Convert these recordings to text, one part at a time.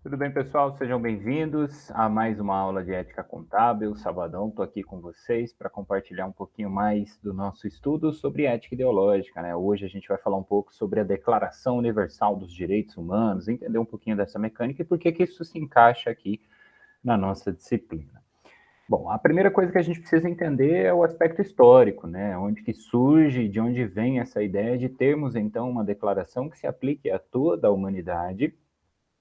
Tudo bem, pessoal? Sejam bem-vindos a mais uma aula de ética contábil. Sabadão, estou aqui com vocês para compartilhar um pouquinho mais do nosso estudo sobre ética ideológica, né? Hoje a gente vai falar um pouco sobre a Declaração Universal dos Direitos Humanos, entender um pouquinho dessa mecânica e por que isso se encaixa aqui na nossa disciplina. Bom, a primeira coisa que a gente precisa entender é o aspecto histórico, né? Onde que surge, de onde vem essa ideia de termos, então, uma declaração que se aplique a toda a humanidade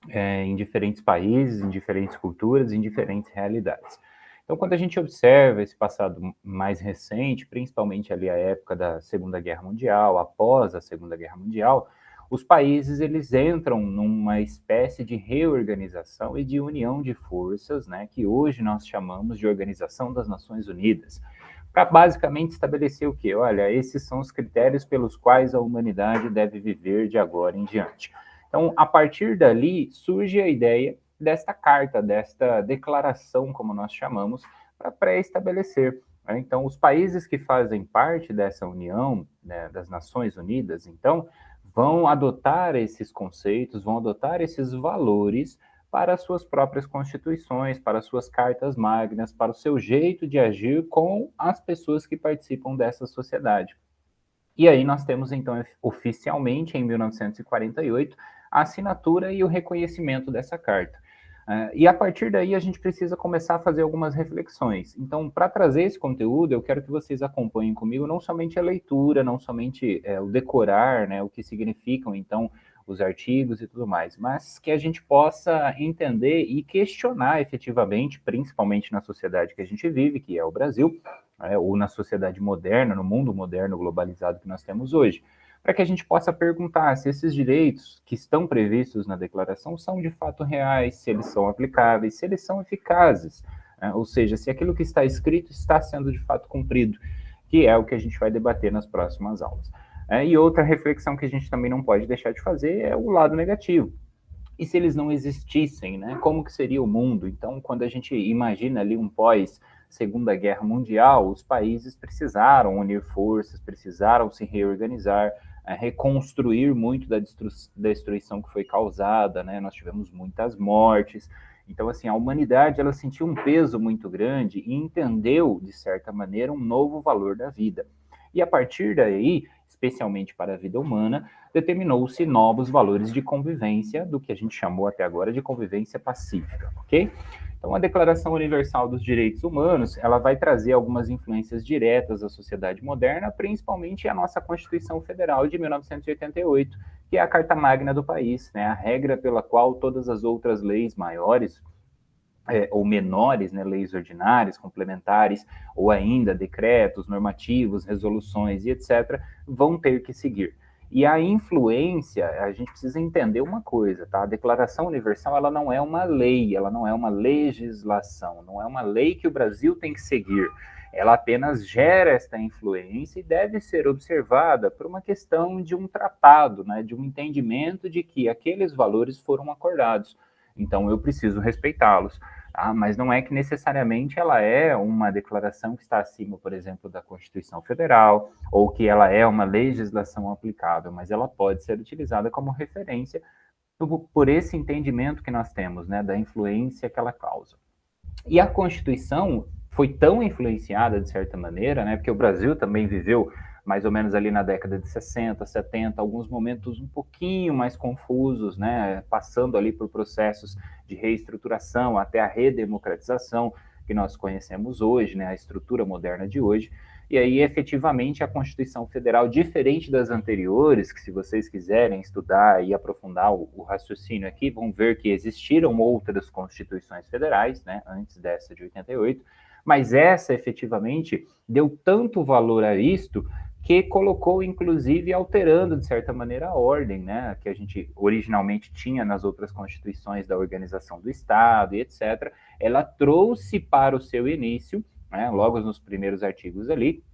em diferentes países, em diferentes culturas, em diferentes realidades. Então, quando a gente observa esse passado mais recente, principalmente ali a época da Segunda Guerra Mundial, após a Segunda Guerra Mundial, os países eles entram numa espécie de reorganização e de união de forças, né, que hoje nós chamamos de Organização das Nações Unidas, para basicamente estabelecer o quê? Olha, esses são os critérios pelos quais a humanidade deve viver de agora em diante. Então, a partir dali, surge a ideia desta carta, desta declaração, como nós chamamos, para pré-estabelecer. Né? Então, os países que fazem parte dessa união, né, das Nações Unidas, então, vão adotar esses conceitos, vão adotar esses valores para as suas próprias constituições, para as suas cartas magnas, para o seu jeito de agir com as pessoas que participam dessa sociedade. E aí nós temos, então, oficialmente, em 1948, a assinatura e o reconhecimento dessa carta. E a partir daí a gente precisa começar a fazer algumas reflexões. Então, para trazer esse conteúdo, eu quero que vocês acompanhem comigo não somente a leitura, não somente o decorar, né, o que significam, então, os artigos e tudo mais, mas que a gente possa entender e questionar efetivamente, principalmente na sociedade que a gente vive, que é o Brasil, ou na sociedade moderna, no mundo moderno globalizado que nós temos hoje, para que a gente possa perguntar se esses direitos que estão previstos na declaração são de fato reais, se eles são aplicáveis, se eles são eficazes, né? Ou seja, se aquilo que está escrito está sendo de fato cumprido, que é o que a gente vai debater nas próximas aulas. E outra reflexão que a gente também não pode deixar de fazer é o lado negativo. E se eles não existissem, né? Como que seria o mundo? Então, quando a gente imagina ali um pós Segunda Guerra Mundial, os países precisaram unir forças, precisaram se reorganizar, reconstruir muito da destruição que foi causada, né? Nós tivemos muitas mortes. Então, assim, a humanidade ela sentiu um peso muito grande e entendeu, de certa maneira, um novo valor da vida. E a partir daí, especialmente para a vida humana, determinou-se novos valores de convivência, do que a gente chamou até agora de convivência pacífica, ok? Então, a Declaração Universal dos Direitos Humanos, ela vai trazer algumas influências diretas à sociedade moderna, principalmente a nossa Constituição Federal de 1988, que é a Carta Magna do país, né? A regra pela qual todas as outras leis maiores ou menores, né, leis ordinárias, complementares, ou ainda decretos, normativos, resoluções e etc., vão ter que seguir. E a influência, a gente precisa entender uma coisa, tá? A Declaração Universal, ela não é uma lei, ela não é uma legislação, não é uma lei que o Brasil tem que seguir. Ela apenas gera esta influência e deve ser observada por uma questão de um tratado, né, de um entendimento de que aqueles valores foram acordados. Então, eu preciso respeitá-los. Mas não é que necessariamente ela é uma declaração que está acima, por exemplo, da Constituição Federal, ou que ela é uma legislação aplicável, mas ela pode ser utilizada como referência por esse entendimento que nós temos, né, da influência que ela causa. E a Constituição foi tão influenciada, de certa maneira, né, porque o Brasil também viveu mais ou menos ali na década de 60, 70, alguns momentos um pouquinho mais confusos, né, passando ali por processos de reestruturação até a redemocratização que nós conhecemos hoje, né, a estrutura moderna de hoje. E aí, efetivamente, a Constituição Federal, diferente das anteriores, que se vocês quiserem estudar e aprofundar o raciocínio aqui, vão ver que existiram outras constituições federais, né, antes dessa de 88, mas essa, efetivamente, deu tanto valor a isto que colocou, inclusive, alterando, de certa maneira, a ordem, né, que a gente originalmente tinha nas outras constituições da organização do Estado e etc. Ela trouxe para o seu início, né, logo nos primeiros artigos ali,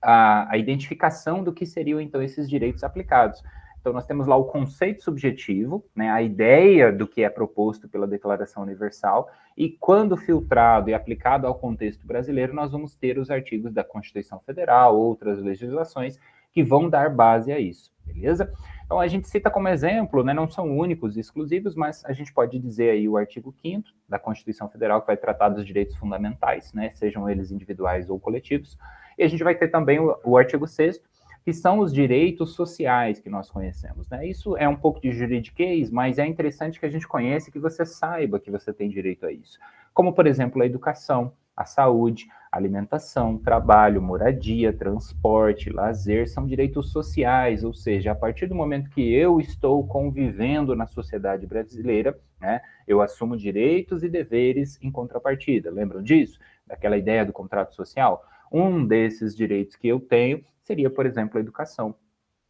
a identificação do que seriam, então, esses direitos aplicados. Então, nós temos lá o conceito subjetivo, né, a ideia do que é proposto pela Declaração Universal, e quando filtrado e aplicado ao contexto brasileiro, nós vamos ter os artigos da Constituição Federal, outras legislações, que vão dar base a isso, beleza? Então a gente cita como exemplo, né, não são únicos e exclusivos, mas a gente pode dizer aí o artigo 5º da Constituição Federal, que vai tratar dos direitos fundamentais, né, sejam eles individuais ou coletivos, e a gente vai ter também o artigo 6º, que são os direitos sociais que nós conhecemos, né? Isso é um pouco de juridiquês, mas é interessante que a gente conheça e que você saiba que você tem direito a isso. Como, por exemplo, a educação, a saúde, a alimentação, trabalho, moradia, transporte, lazer, são direitos sociais, ou seja, a partir do momento que eu estou convivendo na sociedade brasileira, né, eu assumo direitos e deveres em contrapartida. Lembram disso? Daquela ideia do contrato social? Um desses direitos que eu tenho seria, por exemplo, a educação,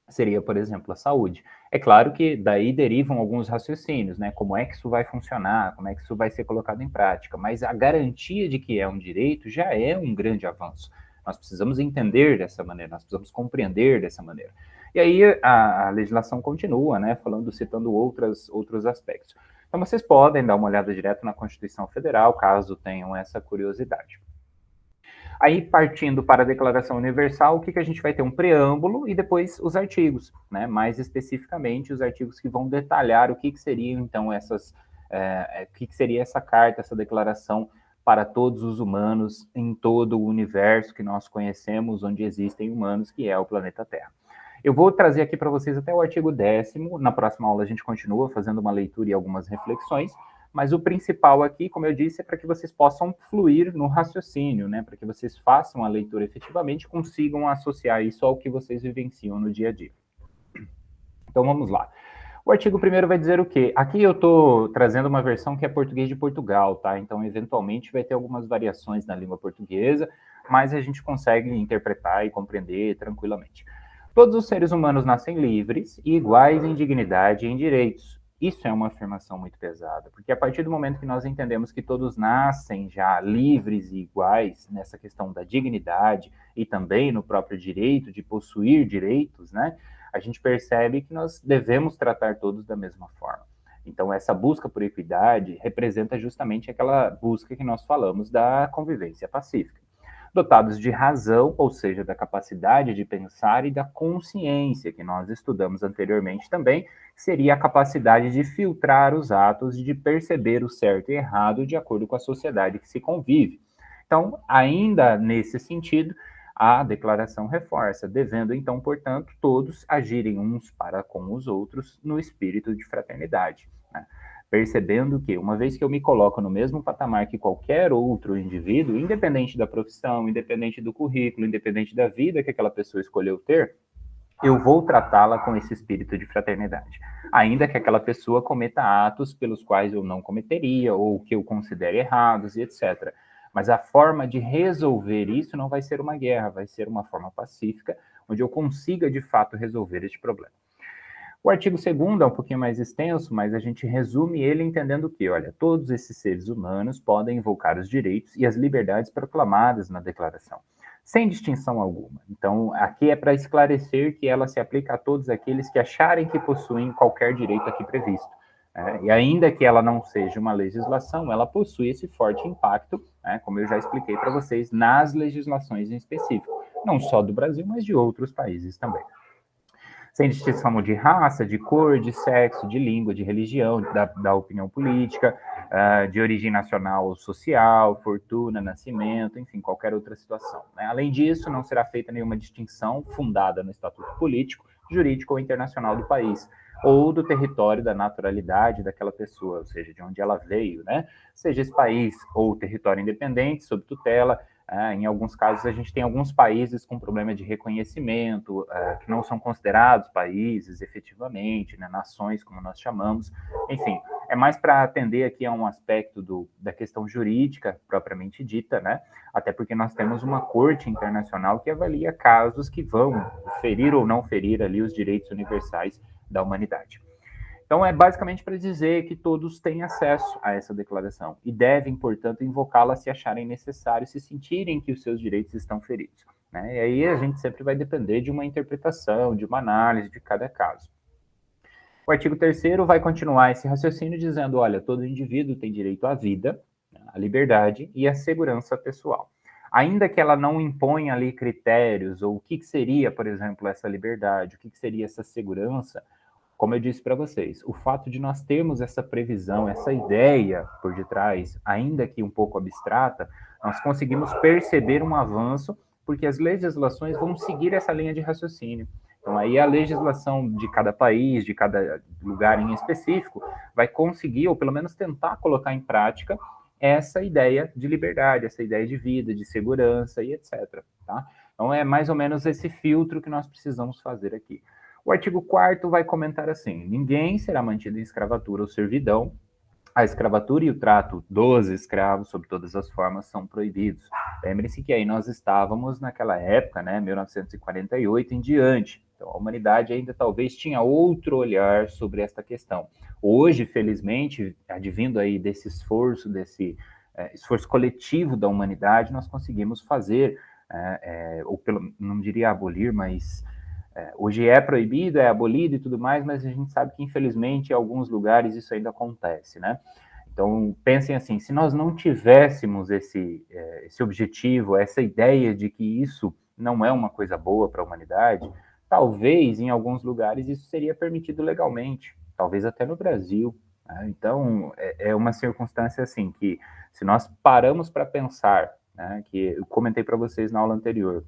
seria, por exemplo, a saúde. É claro que daí derivam alguns raciocínios, né? Como é que isso vai funcionar, como é que isso vai ser colocado em prática, mas a garantia de que é um direito já é um grande avanço. Nós precisamos entender dessa maneira, nós precisamos compreender dessa maneira. E aí a legislação continua, né? Falando, citando outros aspectos. Então vocês podem dar uma olhada direto na Constituição Federal, caso tenham essa curiosidade. Aí, partindo para a Declaração Universal, o que a gente vai ter? Um preâmbulo e depois os artigos, né? Mais especificamente, os artigos que vão detalhar o que seriam, então, o que seria essa carta, essa declaração para todos os humanos em todo o universo que nós conhecemos, onde existem humanos, que é o planeta Terra. Eu vou trazer aqui para vocês até o artigo 10º, na próxima aula a gente continua fazendo uma leitura e algumas reflexões, mas o principal aqui, como eu disse, é para que vocês possam fluir no raciocínio, né? Para que vocês façam a leitura efetivamente, consigam associar isso ao que vocês vivenciam no dia a dia. Então vamos lá. O artigo 1º vai dizer o quê? Aqui eu estou trazendo uma versão que é português de Portugal, tá? Então, eventualmente, vai ter algumas variações na língua portuguesa, mas a gente consegue interpretar e compreender tranquilamente. Todos os seres humanos nascem livres e iguais em dignidade e em direitos. Isso é uma afirmação muito pesada, porque a partir do momento que nós entendemos que todos nascem já livres e iguais nessa questão da dignidade e também no próprio direito de possuir direitos, né? A gente percebe que nós devemos tratar todos da mesma forma. Então, essa busca por equidade representa justamente aquela busca que nós falamos da convivência pacífica. Dotados de razão, ou seja, da capacidade de pensar, e da consciência, que nós estudamos anteriormente também, seria a capacidade de filtrar os atos e de perceber o certo e errado de acordo com a sociedade que se convive. Então, ainda nesse sentido, a declaração reforça, devendo então, portanto, todos agirem uns para com os outros no espírito de fraternidade, né? Percebendo que, uma vez que eu me coloco no mesmo patamar que qualquer outro indivíduo, independente da profissão, independente do currículo, independente da vida que aquela pessoa escolheu ter, eu vou tratá-la com esse espírito de fraternidade, ainda que aquela pessoa cometa atos pelos quais eu não cometeria, ou que eu considere errados, e etc. Mas a forma de resolver isso não vai ser uma guerra, vai ser uma forma pacífica, onde eu consiga, de fato, resolver este problema. O artigo 2º é um pouquinho mais extenso, mas a gente resume ele entendendo que, olha, todos esses seres humanos podem invocar os direitos e as liberdades proclamadas na declaração, sem distinção alguma. Então, aqui é para esclarecer que ela se aplica a todos aqueles que acharem que possuem qualquer direito aqui previsto. E ainda que ela não seja uma legislação, ela possui esse forte impacto, como eu já expliquei para vocês, nas legislações em específico, não só do Brasil, mas de outros países também. Sem distinção de raça, de cor, de sexo, de língua, de religião, da opinião política, de origem nacional ou social, fortuna, nascimento, enfim, qualquer outra situação, né? Além disso, não será feita nenhuma distinção fundada no estatuto político, jurídico ou internacional do país, ou do território da naturalidade daquela pessoa, ou seja, de onde ela veio, né? Seja esse país ou território independente, sob tutela. Em alguns casos, a gente tem alguns países com problema de reconhecimento, que não são considerados países efetivamente, né, nações, como nós chamamos. Enfim, é mais para atender aqui a um aspecto da questão jurídica propriamente dita, né? Até porque nós temos uma corte internacional que avalia casos que vão ferir ou não ferir ali os direitos universais da humanidade. Então, é basicamente para dizer que todos têm acesso a essa declaração e devem, portanto, invocá-la se acharem necessário, se sentirem que os seus direitos estão feridos, né? E aí a gente sempre vai depender de uma interpretação, de uma análise de cada caso. O artigo 3º vai continuar esse raciocínio dizendo, olha, todo indivíduo tem direito à vida, à liberdade e à segurança pessoal. ainda que ela não imponha ali critérios, ou o que seria, por exemplo, essa liberdade, o que seria essa segurança, como eu disse para vocês, o fato de nós termos essa previsão, essa ideia por detrás, ainda que um pouco abstrata, nós conseguimos perceber um avanço, porque as legislações vão seguir essa linha de raciocínio. Então, aí a legislação de cada país, de cada lugar em específico, vai conseguir, ou pelo menos tentar colocar em prática, essa ideia de liberdade, essa ideia de vida, de segurança e etc. Tá? Então, é mais ou menos esse filtro que nós precisamos fazer aqui. O artigo 4º vai comentar assim: ninguém será mantido em escravatura ou servidão. A escravatura e o trato dos escravos, sob todas as formas, são proibidos. Lembre-se que aí nós estávamos naquela época, né, 1948 em diante. Então, a humanidade ainda talvez tinha outro olhar sobre esta questão. Hoje, felizmente, advindo aí desse esforço, desse esforço coletivo da humanidade, nós conseguimos fazer, ou pelo, não diria abolir, mas hoje é proibido, é abolido e tudo mais, mas a gente sabe que, infelizmente, em alguns lugares isso ainda acontece, né? Então, pensem assim, se nós não tivéssemos esse objetivo, essa ideia de que isso não é uma coisa boa para a humanidade, talvez, em alguns lugares, isso seria permitido legalmente, talvez até no Brasil, né? Então, é uma circunstância assim, que se nós paramos para pensar, né, que eu comentei para vocês na aula anterior,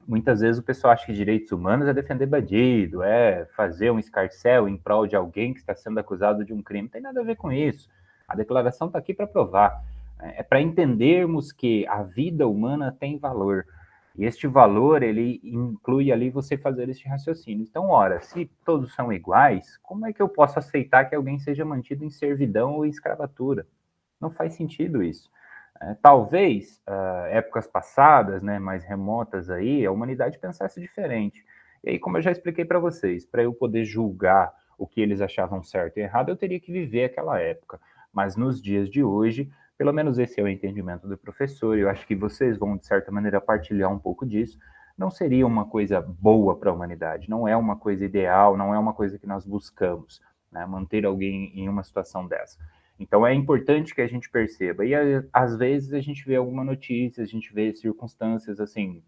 muitas vezes o pessoal acha que direitos humanos é defender bandido, é fazer um escarcéu em prol de alguém que está sendo acusado de um crime. Não tem nada a ver com isso. A declaração está aqui para provar. É para entendermos que a vida humana tem valor. E este valor, ele inclui ali você fazer este raciocínio. Então, ora, se todos são iguais, como é que eu posso aceitar que alguém seja mantido em servidão ou escravatura? Não faz sentido isso. Talvez épocas passadas, né, mais remotas aí, a humanidade pensasse diferente. E aí, como eu já expliquei para vocês, para eu poder julgar o que eles achavam certo e errado, eu teria que viver aquela época. Mas nos dias de hoje, pelo menos esse é o entendimento do professor, e eu acho que vocês vão, de certa maneira, partilhar um pouco disso, não seria uma coisa boa para a humanidade, não é uma coisa ideal, não é uma coisa que nós buscamos, né, manter alguém em uma situação dessa. Então é importante que a gente perceba. E às vezes a gente vê alguma notícia, a gente vê circunstâncias assim,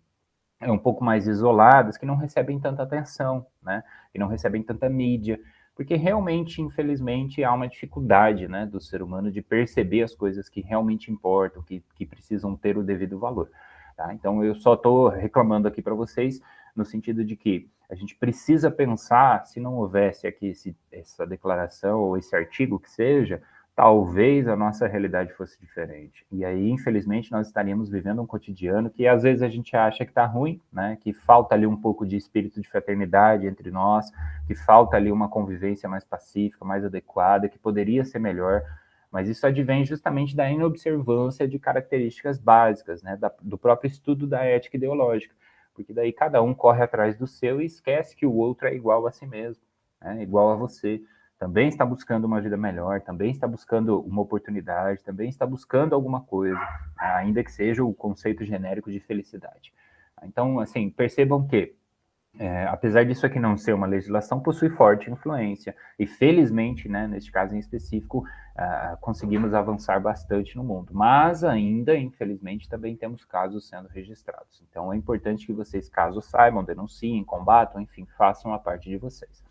um pouco mais isoladas, que não recebem tanta atenção, né? Que não recebem tanta mídia, porque realmente, infelizmente, há uma dificuldade, né, do ser humano de perceber as coisas que realmente importam, que precisam ter o devido valor. Tá? Então eu só estou reclamando aqui para vocês no sentido de que a gente precisa pensar, se não houvesse aqui essa declaração ou esse artigo que seja, talvez a nossa realidade fosse diferente. E aí, infelizmente, nós estaríamos vivendo um cotidiano que às vezes a gente acha que está ruim, né? Que falta ali um pouco de espírito de fraternidade entre nós, que falta ali uma convivência mais pacífica, mais adequada, que poderia ser melhor, mas isso advém justamente da inobservância de características básicas, né? Do próprio estudo da ética ideológica, porque daí cada um corre atrás do seu e esquece que o outro é igual a si mesmo, né? Igual a você, também está buscando uma vida melhor, também está buscando uma oportunidade, também está buscando alguma coisa, ainda que seja o conceito genérico de felicidade. Então, assim, percebam que, apesar disso aqui não ser uma legislação, possui forte influência. E felizmente, né, neste caso em específico, conseguimos avançar bastante no mundo. Mas ainda, infelizmente, também temos casos sendo registrados. Então é importante que vocês, caso saibam, denunciem, combatam, enfim, façam a parte de vocês.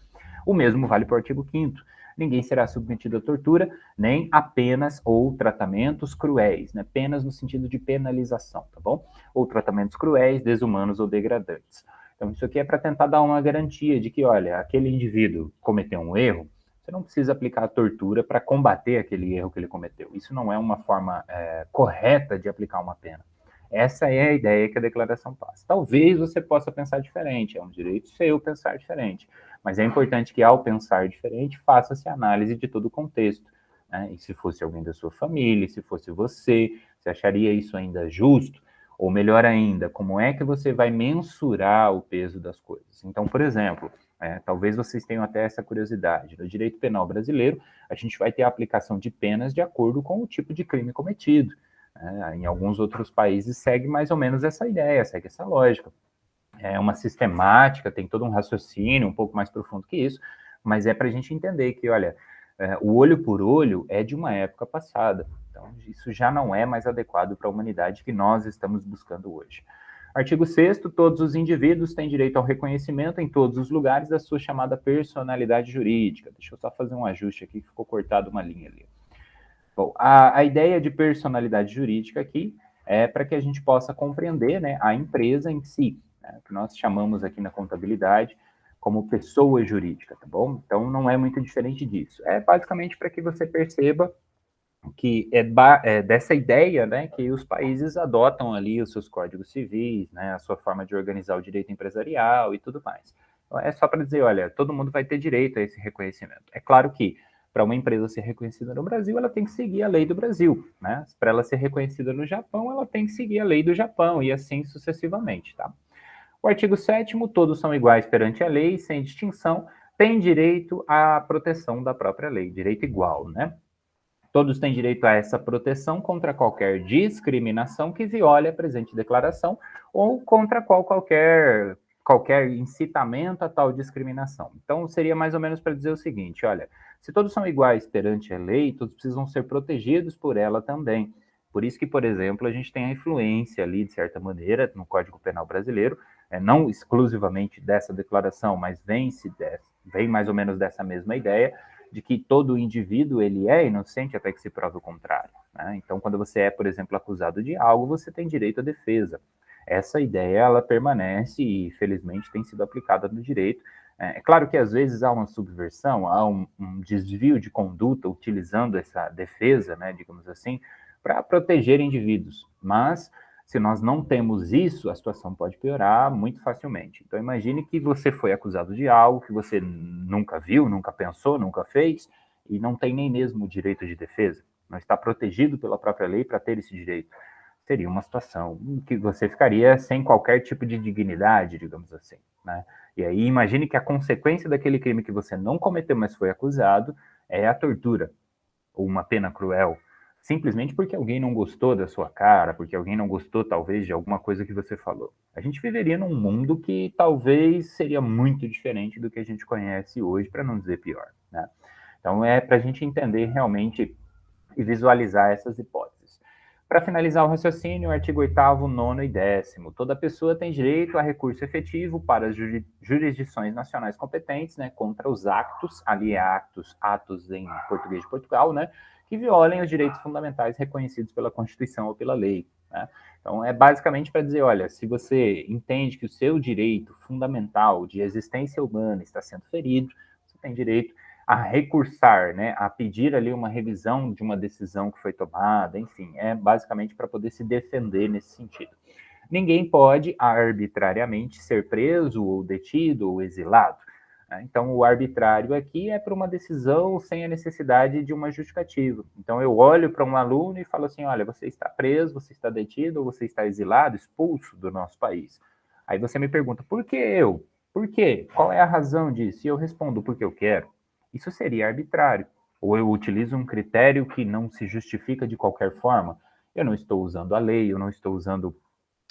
O mesmo vale para o artigo 5º. Ninguém será submetido à tortura, nem a penas ou tratamentos cruéis, né? Penas no sentido de penalização, tá bom? Ou tratamentos cruéis, desumanos ou degradantes. Então, isso aqui é para tentar dar uma garantia de que, olha, aquele indivíduo cometeu um erro, você não precisa aplicar a tortura para combater aquele erro que ele cometeu. Isso não é uma forma correta de aplicar uma pena. Essa é a ideia que a declaração passa. Talvez você possa pensar diferente, é um direito seu pensar diferente, mas é importante que, ao pensar diferente, faça-se análise de todo o contexto, né? E se fosse alguém da sua família, se fosse você acharia isso ainda justo? Ou melhor ainda, como é que você vai mensurar o peso das coisas? Então, por exemplo, talvez vocês tenham até essa curiosidade. No direito penal brasileiro, a gente vai ter a aplicação de penas de acordo com o tipo de crime cometido. Em alguns outros países segue mais ou menos essa ideia, segue essa lógica. É uma sistemática, tem todo um raciocínio um pouco mais profundo que isso, mas é para a gente entender que, olha, O olho por olho é de uma época passada. Então, isso já não é mais adequado para a humanidade que nós estamos buscando hoje. Artigo 6º, todos os indivíduos têm direito ao reconhecimento em todos os lugares da sua chamada personalidade jurídica. Deixa eu só fazer um ajuste aqui, que ficou cortado uma linha ali. Bom, a ideia de personalidade jurídica aqui é para que a gente possa compreender, né, a empresa em si, né, que nós chamamos aqui na contabilidade como pessoa jurídica, tá bom? Então, não é muito diferente disso. É basicamente para que você perceba que é dessa ideia, né, que os países adotam ali os seus códigos civis, né, a sua forma de organizar o direito empresarial e tudo mais. Então, é só para dizer, olha, todo mundo vai ter direito a esse reconhecimento. É claro que para uma empresa ser reconhecida no Brasil, ela tem que seguir a lei do Brasil, né? Para ela ser reconhecida no Japão, ela tem que seguir a lei do Japão e assim sucessivamente, tá? O artigo 7º, todos são iguais perante a lei, sem distinção, têm direito à proteção da própria lei, direito igual, né? Todos têm direito a essa proteção contra qualquer discriminação que viole a presente declaração ou contra qualquer incitamento a tal discriminação. Então, seria mais ou menos para dizer o seguinte: olha, se todos são iguais perante a lei, todos precisam ser protegidos por ela também. Por isso que, por exemplo, a gente tem a influência ali, de certa maneira, no Código Penal brasileiro, não exclusivamente dessa declaração, mas vem mais ou menos dessa mesma ideia, de que todo indivíduo ele é inocente até que se prove o contrário, né? Então, quando você é, por exemplo, acusado de algo, você tem direito à defesa. Essa ideia, ela permanece e, felizmente, tem sido aplicada no direito. É claro que, às vezes, há uma subversão, há um desvio de conduta utilizando essa defesa, né, digamos assim, para proteger indivíduos, mas se nós não temos isso, a situação pode piorar muito facilmente. Então, imagine que você foi acusado de algo que você nunca viu, nunca pensou, nunca fez, e não tem nem mesmo o direito de defesa. Não está protegido pela própria lei para ter esse direito. Seria uma situação que você ficaria sem qualquer tipo de dignidade, digamos assim, né? E aí, imagine que a consequência daquele crime que você não cometeu, mas foi acusado, é a tortura, ou uma pena cruel, simplesmente porque alguém não gostou da sua cara, porque alguém não gostou, talvez, de alguma coisa que você falou. A gente viveria num mundo que talvez seria muito diferente do que a gente conhece hoje, para não dizer pior, né? Então, é para a gente entender realmente e visualizar essas hipóteses. Para finalizar o raciocínio, o artigo 8º, 9º e 10º. Toda pessoa tem direito a recurso efetivo para as jurisdições nacionais competentes, né, contra os actos, ali é atos em português de Portugal, né, que violem os direitos fundamentais reconhecidos pela Constituição ou pela lei, né? Então, é basicamente para dizer, olha, se você entende que o seu direito fundamental de existência humana está sendo ferido, você tem direito a recursar, né, a pedir ali uma revisão de uma decisão que foi tomada, enfim, é basicamente para poder se defender nesse sentido. Ninguém pode arbitrariamente ser preso ou detido ou exilado, né? Então, o arbitrário aqui é para uma decisão sem a necessidade de uma justificativa. Então, eu olho para um aluno e falo assim, olha, você está preso, você está detido ou você está exilado, expulso do nosso país. Aí você me pergunta, por que eu? Por quê? Qual é a razão disso? E eu respondo, porque eu quero. Isso seria arbitrário. Ou eu utilizo um critério que não se justifica de qualquer forma. Eu não estou usando a lei, eu não estou usando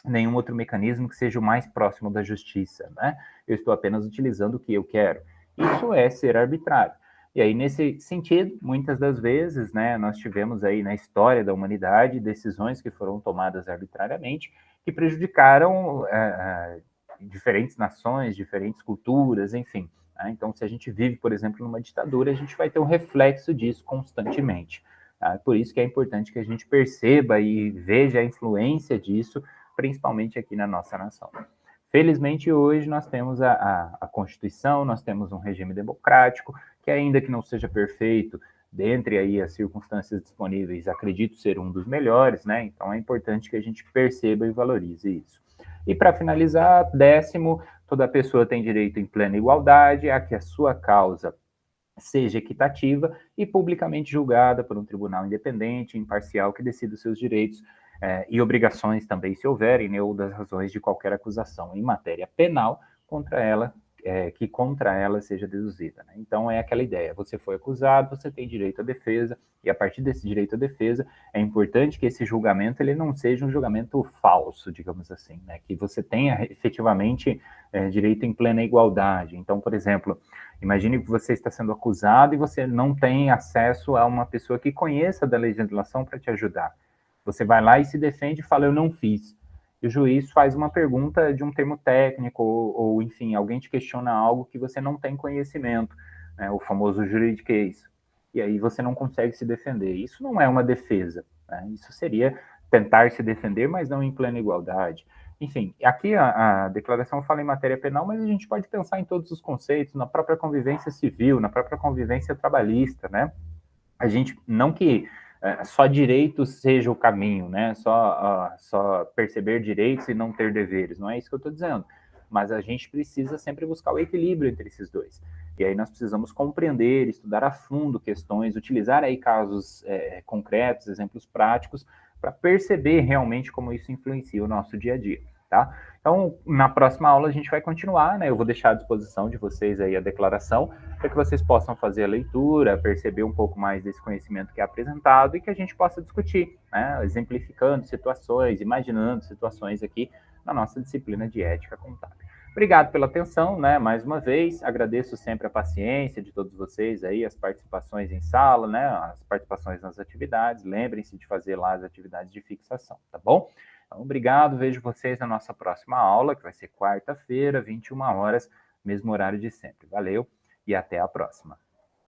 nenhum outro mecanismo que seja o mais próximo da justiça, né? Eu estou apenas utilizando o que eu quero. Isso é ser arbitrário. E aí, nesse sentido, muitas das vezes, né, nós tivemos aí na história da humanidade decisões que foram tomadas arbitrariamente que prejudicaram diferentes nações, diferentes culturas, enfim. Né? Então, se a gente vive, por exemplo, numa ditadura, a gente vai ter um reflexo disso constantemente. Tá? Por isso que é importante que a gente perceba e veja a influência disso, principalmente aqui na nossa nação. Felizmente, hoje nós temos a Constituição, nós temos um regime democrático, que ainda que não seja perfeito, dentre aí as circunstâncias disponíveis, acredito ser um dos melhores, né? Então é importante que a gente perceba e valorize isso. E para finalizar, 10º, toda pessoa tem direito em plena igualdade a que a sua causa seja equitativa e publicamente julgada por um tribunal independente, imparcial, que decida os seus direitos e obrigações também, se houverem, né, ou das razões de qualquer acusação em matéria penal contra ela que contra ela seja deduzida, né? Então, é aquela ideia, você foi acusado, você tem direito à defesa, e a partir desse direito à defesa, é importante que esse julgamento ele não seja um julgamento falso, digamos assim, né? Que você tenha efetivamente direito em plena igualdade. Então, por exemplo, imagine que você está sendo acusado e você não tem acesso a uma pessoa que conheça da legislação para te ajudar. Você vai lá e se defende e fala, eu não fiz. E o juiz faz uma pergunta de um termo técnico, ou enfim, alguém te questiona algo que você não tem conhecimento, né? O famoso juridiquês. E aí você não consegue se defender. Isso não é uma defesa, né? Isso seria tentar se defender, mas não em plena igualdade. Enfim, aqui a declaração fala em matéria penal, mas a gente pode pensar em todos os conceitos, na própria convivência civil, na própria convivência trabalhista, né? A gente, não que só direito seja o caminho, né? Só perceber direitos e não ter deveres, não é isso que eu estou dizendo. Mas a gente precisa sempre buscar o equilíbrio entre esses dois. E aí nós precisamos compreender, estudar a fundo questões, utilizar aí casos concretos, exemplos práticos, para perceber realmente como isso influencia o nosso dia a dia, tá? Então, na próxima aula a gente vai continuar, né? Eu vou deixar à disposição de vocês aí a declaração, para que vocês possam fazer a leitura, perceber um pouco mais desse conhecimento que é apresentado e que a gente possa discutir, né? Exemplificando situações, imaginando situações aqui na nossa disciplina de ética contábil. Obrigado pela atenção, né? Mais uma vez, agradeço sempre a paciência de todos vocês aí, as participações em sala, né? As participações nas atividades. Lembrem-se de fazer lá as atividades de fixação, tá bom? Então, obrigado, vejo vocês na nossa próxima aula, que vai ser quarta-feira, 21 horas, mesmo horário de sempre. Valeu e até a próxima.